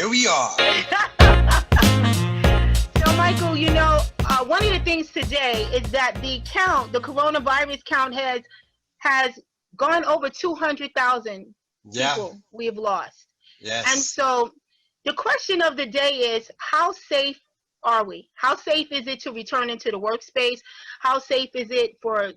here we are. So, Michael, one of the things today is that the coronavirus count has gone over 200,000 Yeah. people we have lost. And Yes. so the question of the day is, how safe are we? How safe is it to return into the workspace? How safe is it for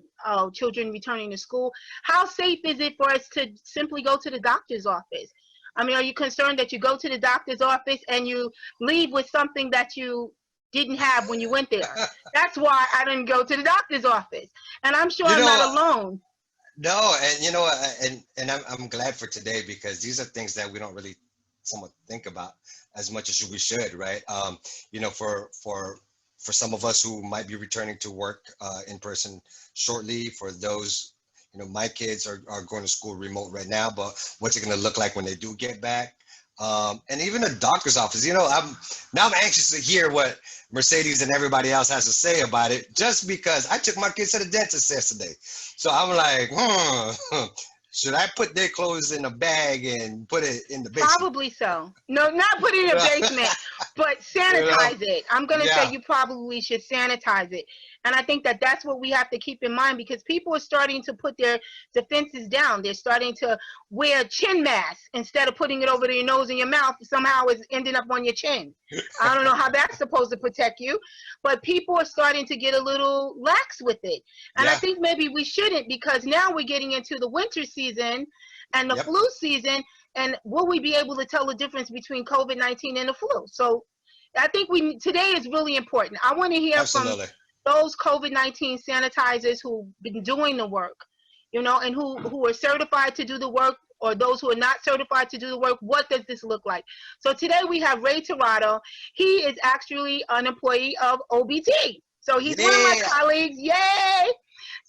children returning to school? How safe is it for us to simply go to the doctor's office? I mean, are you concerned that you go to the doctor's office and you leave with something that you didn't have when you went there? That's why I didn't go to the doctor's office. And I'm sure You I'm not know, alone. no, and and I'm glad for today because these are things that we don't really somewhat think about as much as we should, right? For some of us who might be returning to work in person shortly, for those, my kids are going to school remote right now, but what's it going to look like when they do get back? And even a doctor's office, I'm anxious to hear what Mercedes and everybody else has to say about it, just because I took my kids to the dentist yesterday. So I'm like, should I put their clothes in a bag and put it in the basement? Probably so. No, not put it in a basement, but You know? sanitize it. I'm going to say Yeah, you probably should sanitize it. And I think that that's what we have to keep in mind, because people are starting to put their defenses down. They're starting to wear chin masks instead of putting it over your nose and your mouth. Somehow it's ending up on your chin. I don't know how that's supposed to protect you, but people are starting to get a little lax with it. And I yeah, think maybe we shouldn't, because now we're getting into the winter season and the yep, flu season, and will we be able to tell the difference between COVID-19 and the flu? So I think today is really important. I want to hear from absolutely. those COVID-19 sanitizers who've been doing the work, and who are certified to do the work, or those who are not certified to do the work. What does this look like? So today we have Ray Tirado. He is actually an employee of OBT. So he's one of my Yeah. colleagues. Yay!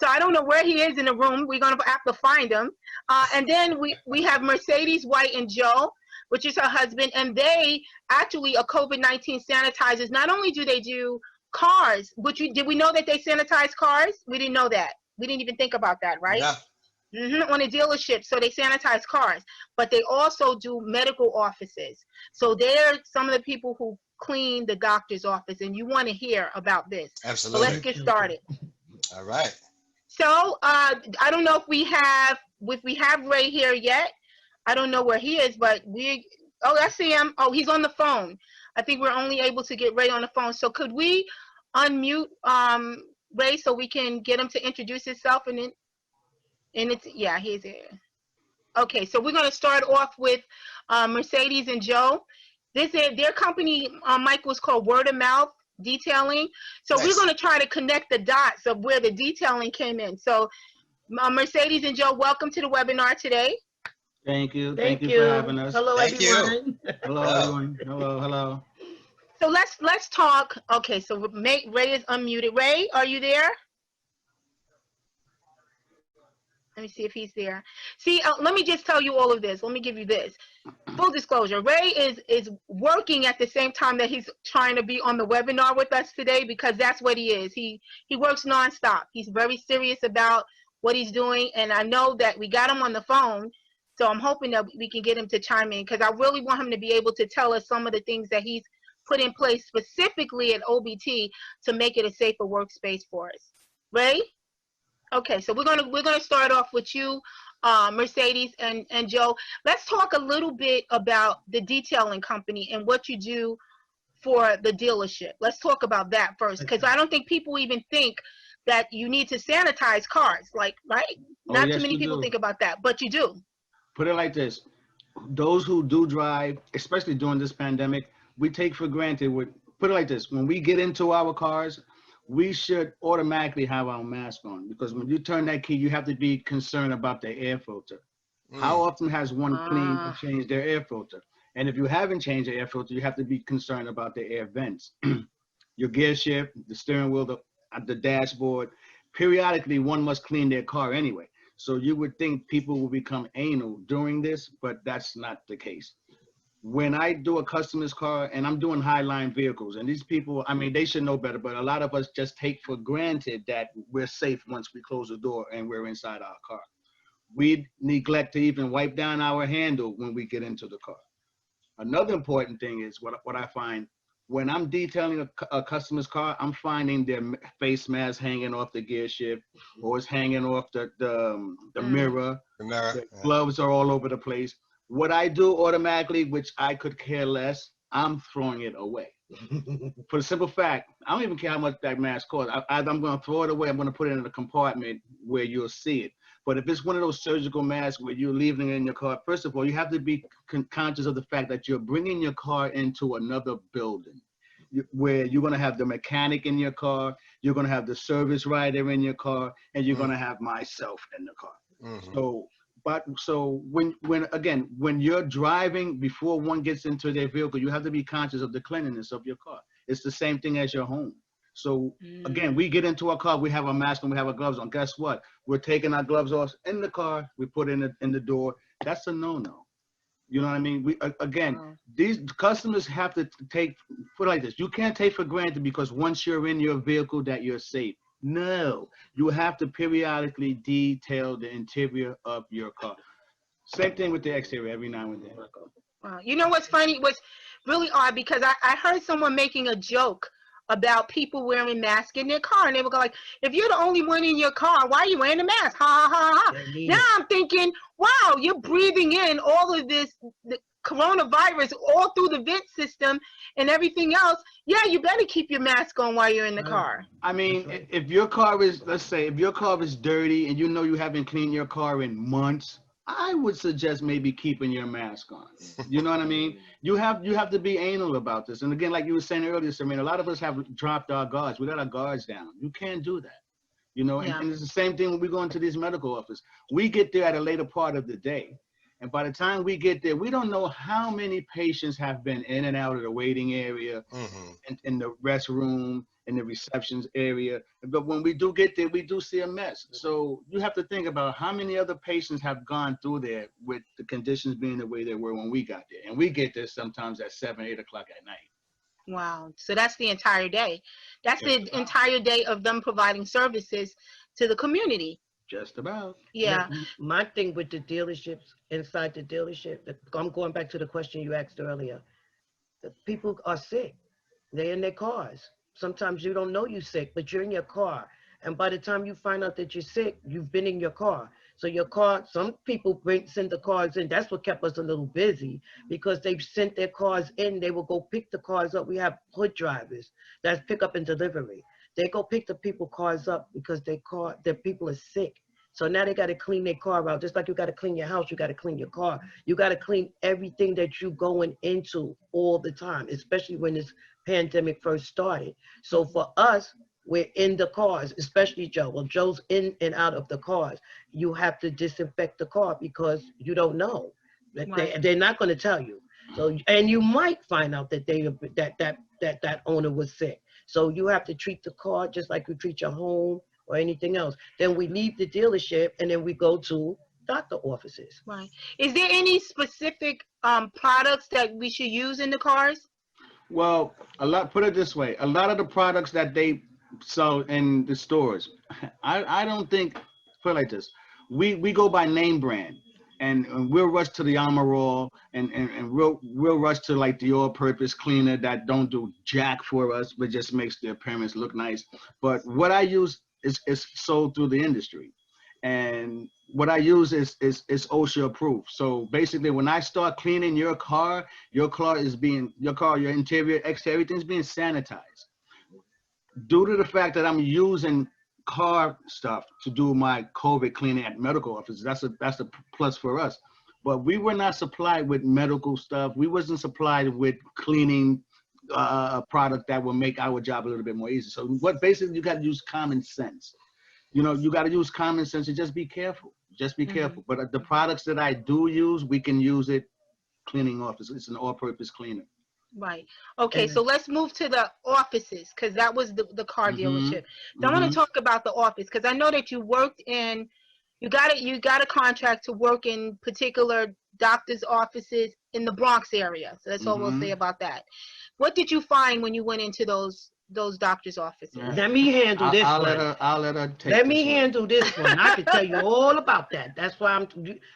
So I don't know where he is in the room. We're going to have to find him. And then we have Mercedes White and Joe, which is her husband, and they actually are COVID-19 sanitizers. Not only do they do cars, did we know that they sanitize cars? We didn't know that. We didn't even think about that, right? Yeah. On a dealership, so they sanitize cars, but they also do medical offices. So they're some of the people who clean the doctor's office, and you want to hear about this. So let's Absolutely. get started. All right. So I don't know if we have Ray here yet. I don't know where he is, but I see him. Oh, he's on the phone. I think we're only able to get Ray on the phone. So could we unmute Ray so we can get him to introduce himself, he's here. Okay, so we're going to start off with Mercedes and Joe. Their company, Mike, was called Word of Mouth Detailing. So we're Nice. going to try to connect the dots of where the detailing came in. So Mercedes and Joe, welcome to the webinar today. Thank you. Thank Thank you for you. having us. Hello, Thank you. everyone. Hello, Oh, everyone. Hello, hello. So let's talk. Okay, so Ray is unmuted. Ray, are you there? Let me see if he's there. See, let me just tell you all of this. Let me give you this. Full disclosure, Ray is working at the same time that he's trying to be on the webinar with us today, because that's what he is. He works nonstop. He's very serious about what he's doing, and I know that we got him on the phone, so I'm hoping that we can get him to chime in, because I really want him to be able to tell us some of the things that he's put in place specifically at OBT to make it a safer workspace for us. Ray? Okay, so we're gonna start off with you, Mercedes and Joe. Let's talk a little bit about the detailing company and what you do for the dealership. Let's talk about that first, because I don't think people even think that you need to sanitize cars. Like, right? Oh, Not too yes, many you people do. think about that, but you do. Put it like this. Those who do drive, especially during this pandemic, we take for granted. Put it like this. When we get into our cars, we should automatically have our mask on, because when you turn that key, you have to be concerned about the air filter. How mm, often has one cleaned and Ah, changed their air filter? And if you haven't changed the air filter, you have to be concerned about the air vents. Your gear shift, the steering wheel, the dashboard. Periodically, one must clean their car anyway. So you would think people will become anal during this, but that's not the case. When I do a customer's car, and I'm doing highline vehicles, and these people, I mean, they should know better, but a lot of us just take for granted that we're safe once we close the door and we're inside our car. We neglect to even wipe down our handle when we get into the car. Another important thing is what I find when I'm detailing a customer's car, I'm finding their face mask hanging off the gear shift, or it's hanging off the mirror. Remember? The gloves are all over the place. What I do automatically, which I could care less, I'm throwing it away. For the simple fact, I don't even care how much that mask costs. I'm going to throw it away. I'm going to put it in a compartment where you'll see it. But if it's one of those surgical masks where you're leaving it in your car, first of all, you have to be conscious of the fact that you're bringing your car into another building where you're going to have the mechanic in your car, you're going to have the service writer in your car, and you're going to have myself in the car. So when you're driving, before one gets into their vehicle, you have to be conscious of the cleanliness of your car. It's the same thing as your home. So again, we get into our car, we have our mask and we have our gloves on. Guess what? We're taking our gloves off in the car. We put it in the door. That's a no-no. You know what I mean? These customers have to put it like this. You can't take for granted because once you're in your vehicle that you're safe. No, you have to periodically detail the interior of your car. Same thing with the exterior every now and then. Wow. You know what's funny? What's really odd, because I heard someone making a joke about people wearing masks in their car, and they were like, if you're the only one in your car, why are you wearing a mask? Ha ha ha ha. Now I'm thinking, wow, you're breathing in all of this the coronavirus all through the vent system and everything else. Yeah, you better keep your mask on while you're in the car. I mean, if your car is, let's say, if your car is dirty and you know you haven't cleaned your car in months, I would suggest maybe keeping your mask on. You know what I mean? You have to be anal about this. And again, like you were saying earlier, Serrina, a lot of us have dropped our guards. We got our guards down. You can't do that. You know, and it's the same thing when we go into these medical offices. We get there at a later part of the day. And by the time we get there, we don't know how many patients have been in and out of the waiting area, in the restroom, in the receptions area. But when we do get there, we do see a mess. So you have to think about how many other patients have gone through there with the conditions being the way they were when we got there. And we get there sometimes at 7, 8 o'clock at night. Wow. So that's the entire day. That's the entire day of them providing services to the community. Just about. Yeah. My thing with the dealerships, inside the dealership, I'm going back to the question you asked earlier. The people are sick. They're in their cars. Sometimes you don't know you're sick, but you're in your car. And by the time you find out that you're sick, you've been in your car. So your car, some people send the cars in. That's what kept us a little busy, because they've sent their cars in. They will go pick the cars up. We have hood drivers that's pick up and delivery. They go pick the people cars up because their people are sick. So now they got to clean their car out. Just like you got to clean your house, you got to clean your car. You got to clean everything that you're going into all the time, especially when this pandemic first started. So for us, we're in the cars, especially Joe. Well, Joe's in and out of the cars. You have to disinfect the car because you don't know. They're not going to tell you. So, and you might find out that that owner was sick. So you have to treat the car just like you treat your home or anything else. Then we leave the dealership and then we go to doctor offices. Right. Is there any specific products that we should use in the cars? Well, put it this way, a lot of the products that they sell in the stores, I don't think, put it like this, we go by name brand. And we'll rush to the Amarol and we'll rush to like the all-purpose cleaner that don't do jack for us, but just makes the appearance look nice. But what I use is sold through the industry. And what I use is OSHA approved. So basically when I start cleaning your car your interior, exterior, everything's being sanitized. Due to the fact that I'm using car stuff to do my COVID cleaning at medical offices, that's a plus for us. But we were not supplied with medical stuff. We wasn't supplied with cleaning a product that will make our job a little bit more easy. So what basically you got to use common sense. You know, you got to use common sense and just be careful. Just be careful. But the products that I do use, we can use it cleaning office. It's an all-purpose cleaner. Right. Okay, so let's move to the offices, because that was the car dealership. So I want to talk about the office, because I know that you worked in, you got a contract to work in particular doctors' offices in the Bronx area. So that's all we'll say about that. What did you find when you went into those doctors' offices? Let me handle this one. I'll let her take Let me handle this one. I can tell you all about that. That's why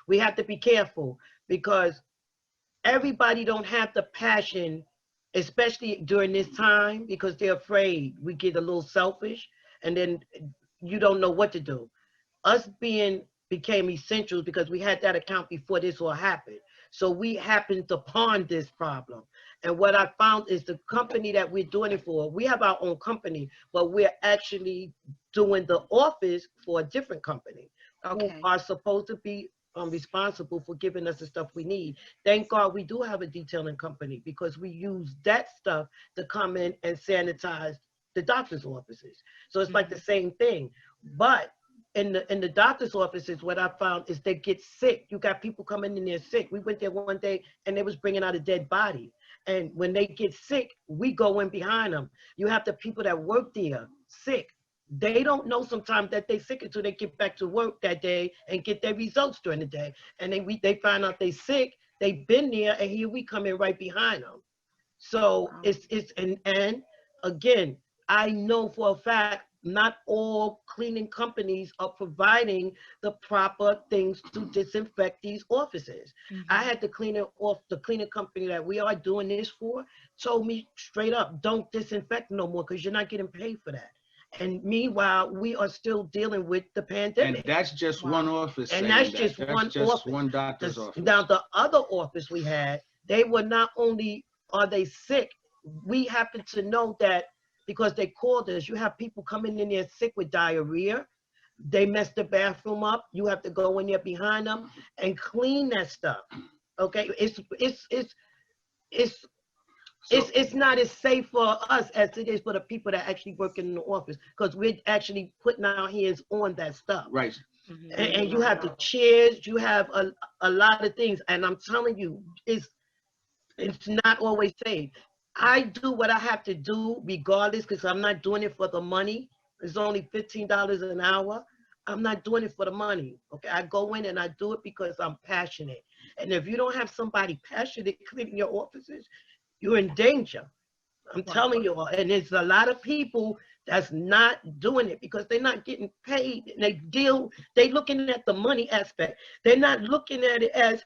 we have to be careful, because everybody don't have the passion, especially during this time, because they're afraid we get a little selfish, and then you don't know what to do. Us being became essentials because we had that account before this all happened. So we happened upon this problem. And what I found is the company that we're doing it for, we have our own company, but we're actually doing the office for a different company who Okay. are supposed to be responsible for giving us the stuff we need. Thank God we do have a detailing company because we use that stuff to come in and sanitize the doctor's offices. So it's like the same thing. But in the doctor's offices, what I found is they get sick. You got people coming in there sick. We went there one day and they was bringing out a dead body. And when they get sick, we go in behind them. You have the people that work there sick. They don't know sometimes that they sick until they get back to work that day and get their results during the day. And they find out they sick. They've been there, and here we come in right behind them. So Wow. and again, I know for a fact not all cleaning companies are providing the proper things to disinfect these offices. I had the cleaning company that we are doing this for told me straight up, don't disinfect no more because you're not getting paid for that. And meanwhile, we are still dealing with the And pandemic. that's just Wow. one office And saying that's that. just That's one just office. one doctor's office. Now, the other office we had, they were not only are they sick, we happen to know that because they called us, you have people coming in there sick with diarrhea. They messed the bathroom up. You have to go in there behind them and clean that stuff. Okay, it's So, it's not as safe for us as it is for the people that actually work in the office because we're actually putting our hands on that stuff. right. And you have the chairs, you have a lot of things, and I'm telling you, it's not always safe. I do what I have to do regardless because I'm not doing it for the money. It's only $15 an hour. I'm not doing it for the money. Okay, I go in and I do it because I'm passionate. And if you don't have somebody passionate cleaning your offices, you're in danger. I'm telling you all. And there's a lot of people that's not doing it because they're not getting paid. And they looking at the money aspect. They're not looking at it as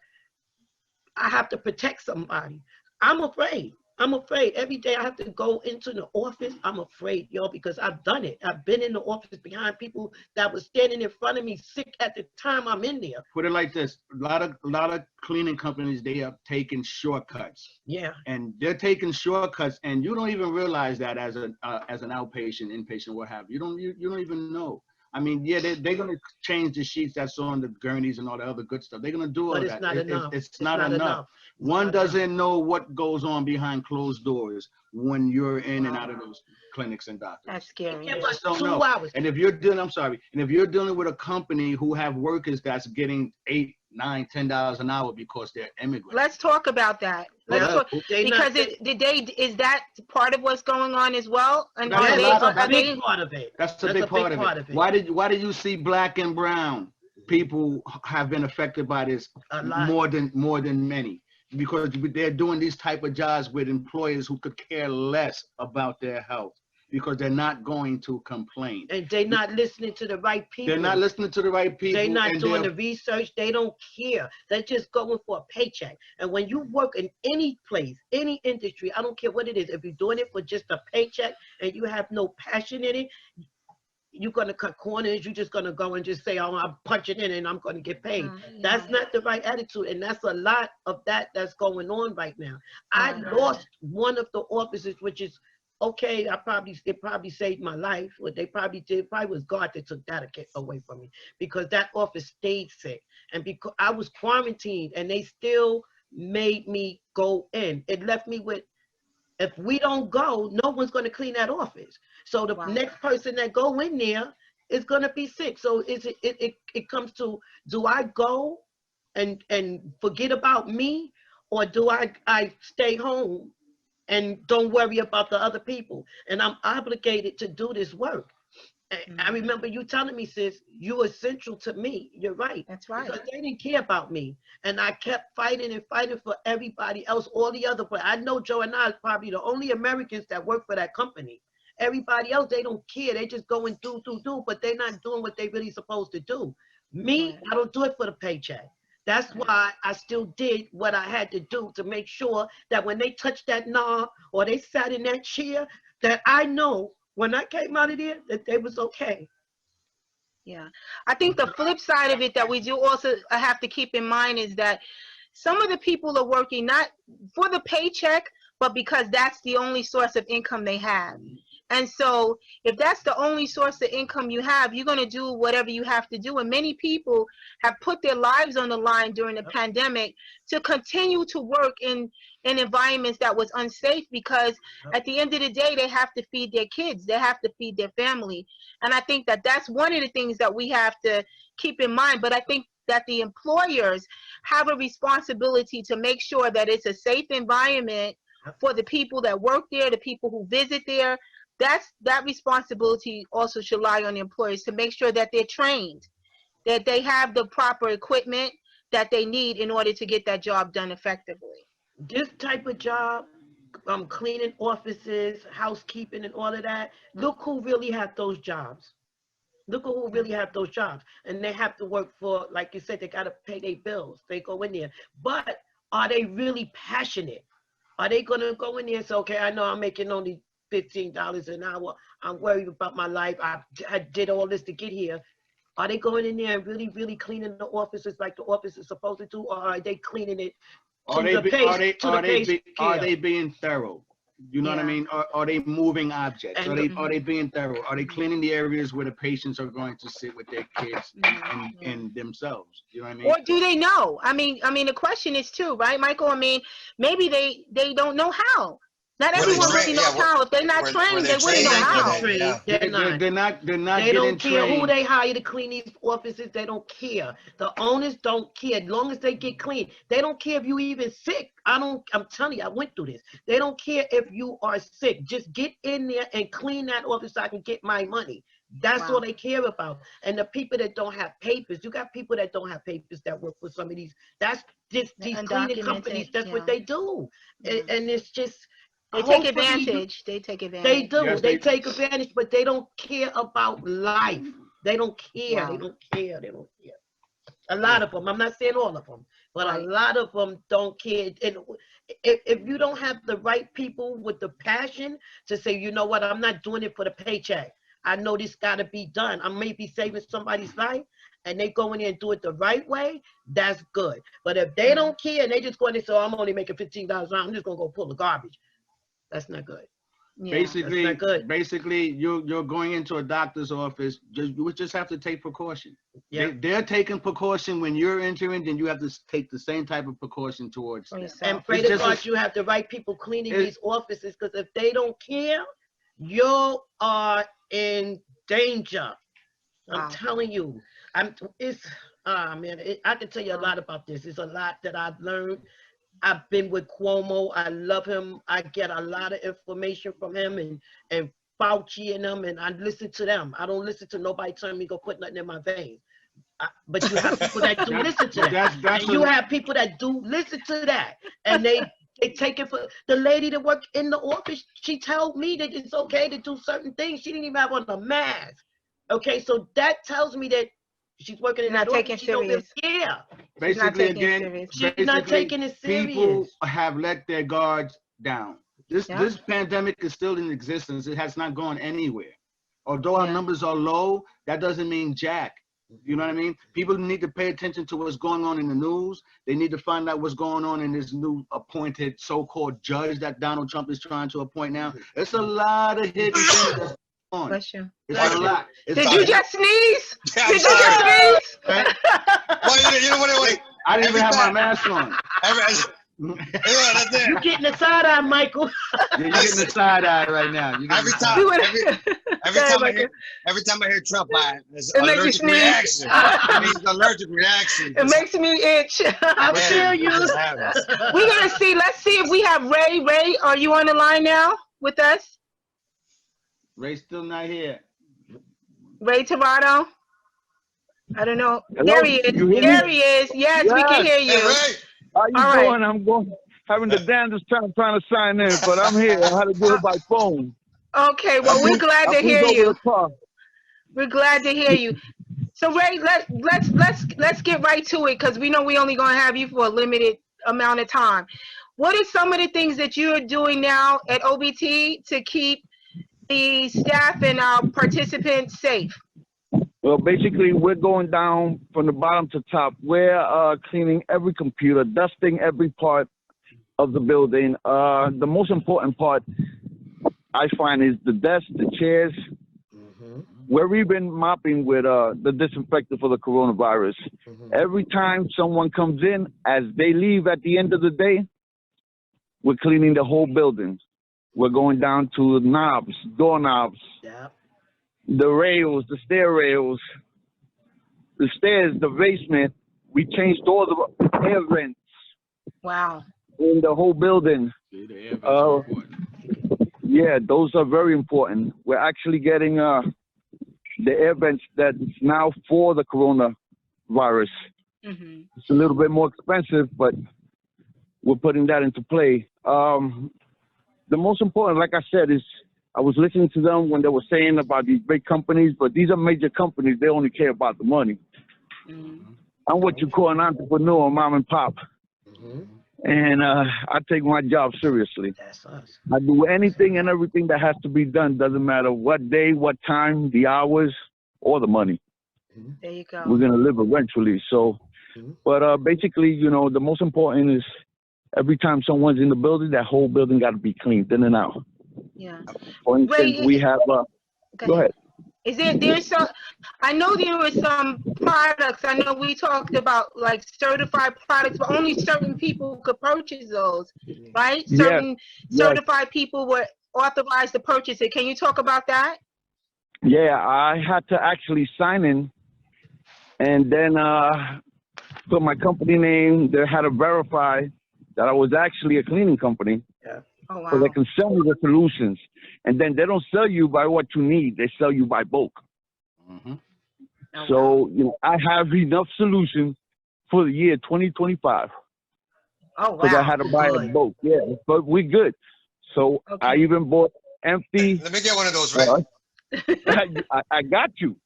I have to protect somebody. I'm afraid. I'm afraid. Every day I have to go into the office. I'm afraid, y'all, because I've done it. I've been in the office behind people that was standing in front of me sick at the time I'm in there. Put it like this: a lot of cleaning companies, they are taking shortcuts, Yeah. and they're taking shortcuts, and you don't even realize that as an outpatient, inpatient, what have you. You don't even know. I mean, yeah, they're gonna change the sheets that's on the gurneys and all the other good stuff. They're gonna do all But it's that. not enough. It's not enough. It's One not doesn't enough. know what goes on behind closed doors when you're in and out of those clinics and doctors. That's scary. Yeah, You but just don't 2 know. hours. And if you're dealing, I'm sorry, and if you're dealing with a company who have workers that's getting $8, $9, $10 an hour because they're immigrants. Let's talk about that. Well, Let's that- talk They because not, is that part of what's going on as well? And That's are a they lot of- are big they part of it. That's a That's big part of it. Why do you see black and brown people have been affected by this A lot. more than many? Because they're doing these type of jobs with employers who could care less about their health because they're not going to complain. And they're not listening to the right people. They're not listening to the right people. They're not and doing they're- the research. They don't care. They're just going for a paycheck. And when you work in any place, any industry, I don't care what it is, if you're doing it for just a paycheck and you have no passion in it, you're going to cut corners. You're just going to go and just say, oh, I'm punching in and I'm going to get paid. That's not the right attitude. And that's a lot of that's going on right now. I lost one of the offices, which is okay. It probably saved my life. What they probably did probably was God that took that away from me because that office stayed sick. And because I was quarantined and they still made me go in. It left me with, if we don't go, no one's going to clean that office. So the next person that go in there is going to be sick. So it comes to, do I go and forget about me, or do I stay home and don't worry about the other people? And I'm obligated to do this work. I remember you telling me, sis, you're essential to me. You're right. That's right. Because they didn't care about me. And I kept fighting and fighting for everybody else, all the other, but I know Joe and I are probably the only Americans that work for that company. Everybody else, they don't care. They just go and do, but they're not doing what they really supposed to do. Me, I don't do it for the paycheck. That's why I still did what I had to do to make sure that when they touched that knob or they sat in that chair, that I know when I came out of there that they was okay. Yeah. I think the flip side of it that we do also have to keep in mind is that some of the people are working not for the paycheck, but because that's the only source of income they have. And so if that's the only source of income you have, you're going to do whatever you have to do. And many people have put their lives on the line during the pandemic to continue to work in environments that was unsafe, because at the end of the day, they have to feed their kids. They have to feed their family. And I think that that's one of the things that we have to keep in mind. But I think that the employers have a responsibility to make sure that it's a safe environment for the people that work there, the people who visit there. That responsibility also should lie on the employers to make sure that they're trained, that they have the proper equipment that they need in order to get that job done effectively. This type of job, cleaning offices, housekeeping and all of that, look who really have those jobs. Look who really have those jobs. And they have to work for, like you said, they got to pay their bills. They go in there. But are they really passionate? Are they going to go in there and say, okay, I know I'm making only $15 an hour. I'm worried about my life. I did all this to get here. Are they going in there and really, really cleaning the offices like the office is supposed to do? Or are they cleaning it Are they being thorough? You know what I mean? Are they moving objects? Are they being thorough? Are they cleaning the areas where the patients are going to sit with their kids and themselves? You know what I mean? Or do they know? I mean, the question is too, right, Michael? I mean, maybe they don't know how. Not everyone really knows how. If they're not trained, they wouldn't know how. They're not They don't care trained. who they hire to clean these offices. They don't care. The owners don't care. As long as they get clean, they don't care if you even sick. I'm telling you, I went through this. They don't care if you are sick. Just get in there and clean that office so I can get my money. That's all they care about. And the people that don't have papers, you got people that don't have papers that work for some of these. That's just these cleaning companies. That's what they do. And it's just. They take advantage. They take advantage. They do. Yes, they take advantage, but they don't care about life. They don't care. Wow. They don't care. They don't care. A lot of them. I'm not saying all of them, but a lot of them don't care. And if you don't have the right people with the passion to say, you know what, I'm not doing it for the paycheck. I know this got to be done. I may be saving somebody's life, and they go in there and do it the right way, that's good. But if they don't care and they just go in there and say, oh, I'm only making $15 an hour, I'm just going to go pull the garbage. That's not good. Yeah, basically, that's not good. Basically, you're going into a doctor's office. You just have to take precaution. Yeah. They're taking precaution when you're entering, then you have to take the same type of precaution towards them. And pray to God you have the right people cleaning these offices, because if they don't care, you are in danger. I'm telling you. I can tell you a lot about this. It's a lot that I've learned. I've been with Cuomo. I love him. I get a lot of information from him and Fauci and them, and I listen to them. I don't listen to nobody telling me go put nothing in my veins. But you have people that do listen to that. And you have people that do listen to that. And they take it for the lady that worked in the office. She told me that it's okay to do certain things. She didn't even have on a mask. Okay, so that tells me that she's working in not taking it serious. Yeah. Basically, again, she's not taking it serious. People have let their guards down. This pandemic is still in existence. It has not gone anywhere. Although our numbers are low, that doesn't mean jack. You know what I mean? People need to pay attention to what's going on in the news. They need to find out what's going on in this new appointed so-called judge that Donald Trump is trying to appoint now. It's a lot of hidden things that's on. Bless you. It's a lot. Did you just sneeze? Yeah, Did you just sneeze? Well, you know what? I didn't even have my mask on. That's it. You're getting the side eye, Michael. You're getting the side eye right now. Every time I hear Trump, there's an allergic reaction. Allergic reaction. It makes me itch. I feel you. We're gonna see. Let's see if we have Ray. Ray, are you on the line now with us? Ray's still not here. Ray Tirado? I don't know. Hello? There he is. There he is. Yes, we can hear you. Hey, Ray. How you All doing? I'm having the damnedest time trying to sign in, but I'm here. I had to do it by phone. Okay, well, we're glad to hear you. We're glad to hear you. So Ray, let's get right to it because we know we only gonna have you for a limited amount of time. What are some of the things that you're doing now at OBT to keep the staff and our participants safe? Well, basically, we're going down from the bottom to top. We're cleaning every computer, dusting every part of the building. The most important part, I find, is the desks, the chairs. We're even mopping with the disinfectant for the coronavirus. Every time someone comes in, as they leave at the end of the day, we're cleaning the whole building. We're going down to knobs, doorknobs, the rails, the stair rails, the stairs, the basement. We changed all the air vents Wow. in the whole building. Yeah, those are very important. We're actually getting the air vents that's now for the coronavirus. It's a little bit more expensive, but we're putting that into play. The most important, like I said, is I was listening to them when they were saying about these big companies, but these are major companies. They only care about the money. I'm what you call an entrepreneur, mom and pop. And I take my job seriously. That's us. I do anything and everything that has to be done. Doesn't matter what day, what time, the hours, or the money. There you go. We're going to live eventually. So, but basically, you know, the most important is every time someone's in the building, that whole building got to be cleaned in and out. Yeah. For instance, we have, go ahead. Is there's some, I know there were some products, I know we talked about like certified products, but only certain people could purchase those, right? Certain certified people were authorized to purchase it. Can you talk about that? Yeah, I had to actually sign in and then put my company name. They had to verify that I was actually a cleaning company. Oh, wow. So they can sell you the solutions. And then they don't sell you by what you need. They sell you by bulk. Oh, So, you know, I have enough solutions for the year 2025. Oh, wow. Because I had to buy a bulk. Yeah, but we're good. So I even bought empty. Let me get one of those, right? I got you.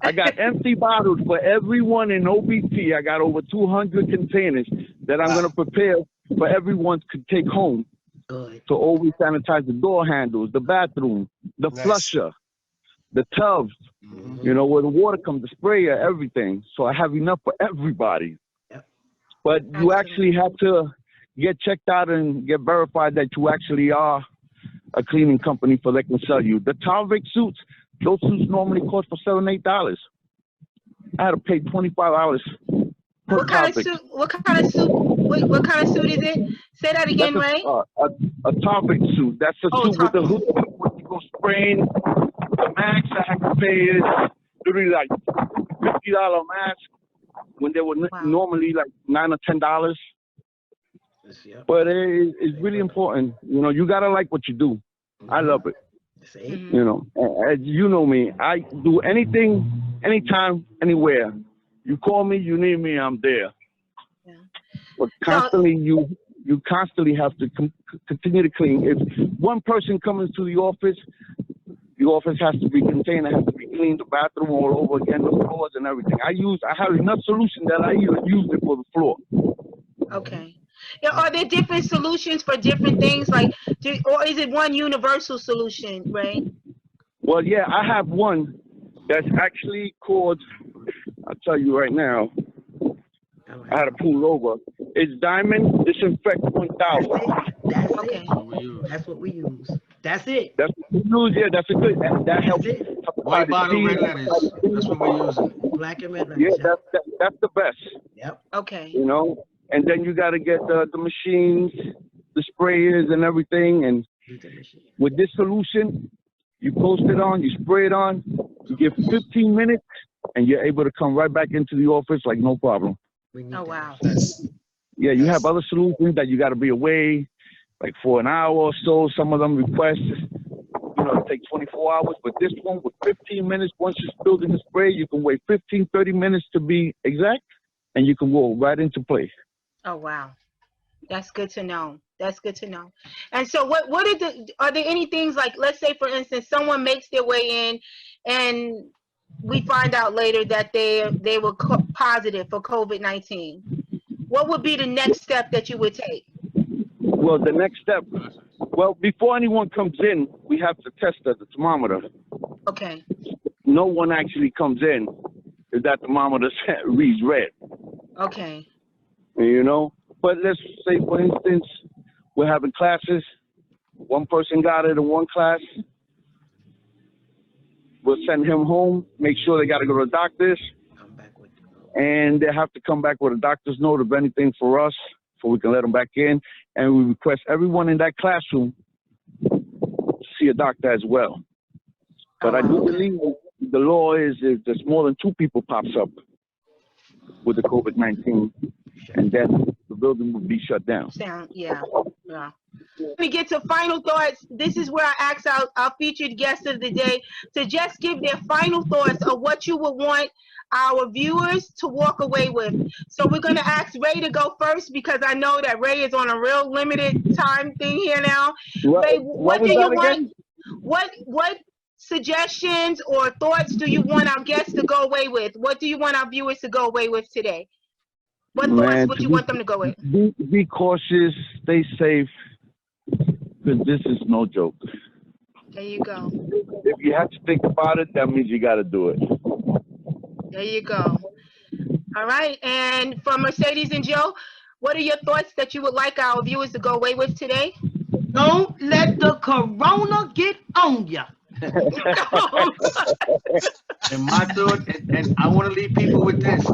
I got empty bottles for everyone in OBT. I got over 200 containers that I'm going to prepare for everyone to take home. Good. To always sanitize the door handles, the bathroom, the flusher, the tubs, you know, where the water comes, the sprayer, everything. So I have enough for everybody. But you actually have to get checked out and get verified that you actually are a cleaning company for they can sell you. The Talvik suits, those suits normally cost for $7, $8. I had to pay $25 per What kind of suit? What kind of suit? What kind of suit is it? Say that again, Ray. A Talvik suit. That's a suit with the hood. When you go spraying, the max I have to pay is literally like $50 mask when they were normally like $9 or $10. But it's really important. You know, you gotta like what you do. I love it. You know, as you know me, I do anything, anytime, anywhere. You call me, you need me, I'm there. But constantly, you constantly have to continue to clean. If one person comes to the office has to be contained, it has to be cleaned, the bathroom all over again, the floors and everything. I have enough solution that I even use it for the floor. Okay. Yeah, are there different solutions for different things, like, or is it one universal solution, right? Well, yeah, I have one that's actually called, I'll tell you right now, I had to pull over. It's Diamond Disinfect 1000. That's Okay. it. That's what we use. That's it. That's what we use, yeah, that's a good, that helps. White bottle, red letters. That's what we're using. Black and red letters. Yeah, that's the best. Yep. Okay. You know, and then you got to get the machines, the sprayers and everything. And with this solution, you post it on, you spray it on, you give 15 minutes, and you're able to come right back into the office like no problem. Oh, wow. Yeah, you have other solutions that you got to be away, like for an hour or so. Some of them request, you know, take 24 hours. But this one, with 15 minutes, once you're spilled in the spray, you can wait 15, 30 minutes to be exact, and you can go right into play. Oh, wow. That's good to know. That's good to know. And so what are there any things like, let's say, for instance, someone makes their way in and we find out later that they were positive for COVID-19, what would be the next step that you would take? Well, the next step, well, before anyone comes in, we have to test the thermometer. Okay. No one actually comes in if that thermometer reads red. Okay. You know, but let's say, for instance, we're having classes. One person got it in one class. We'll send him home, make sure they got to go to the doctors, and they have to come back with a doctor's note of anything for us, so we can let them back in. And we request everyone in that classroom to see a doctor as well. But I do believe the law is if there's more than 2 people pops up with the COVID-19, and then the building will be shut down. Yeah. Let me get to final thoughts. This is where I ask our featured guest of the day to just give their final thoughts of what you would want our viewers to walk away with. So we're going to ask Ray to go first because I know that Ray is on a real limited time thing here now. Ray, what do you want? What suggestions or thoughts do you want our guests to go away with? What do you want our viewers to go away with today? What thoughts would you want them to go with? Be cautious, stay safe, because this is no joke. There you go. If you have to think about it, that means you got to do it. There you go. All right. And from Mercedes and Joe, what are your thoughts that you would like our viewers to go away with today? Don't let the corona get on ya. And my thought, and I want to leave people with this.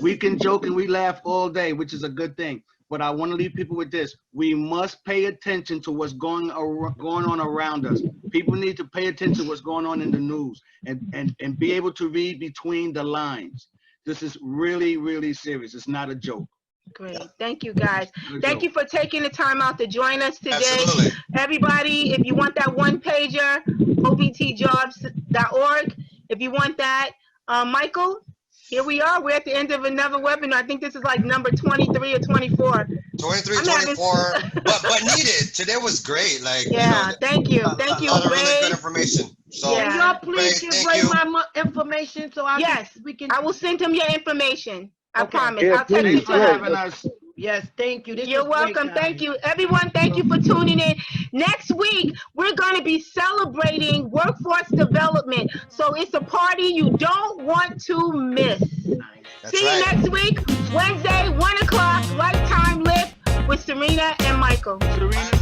We can joke and we laugh all day, which is a good thing. But I want to leave people with this. We must pay attention to what's going on around us. People need to pay attention to what's going on in the news and be able to read between the lines. This is really, really serious. It's not a joke. Great. Thank you, guys. Thank you for taking the time out to join us today. Absolutely. Everybody, if you want that one-pager, obtjobs.org. If you want that, Michael, here we are. We're at the end of another webinar. I think this is like number 23 or 24. 23, 24, but needed. Today was great. Like, yeah, thank you. Thank you, a lot of Ray. really good information. So, Yeah. Can y'all please Ray, give thank Ray you. my information so we can. I will send him your information. I Okay. promise. Yeah, I'll text please, it For to him. having us. Yes, thank you. This You're was great, welcome. guys. Thank you. Everyone, thank you for tuning in. Next week, we're going to be celebrating workforce development. So it's a party you don't want to miss. That's See you right. next week, Wednesday, 1 o'clock, right time lift with Serena and Michael. Serena.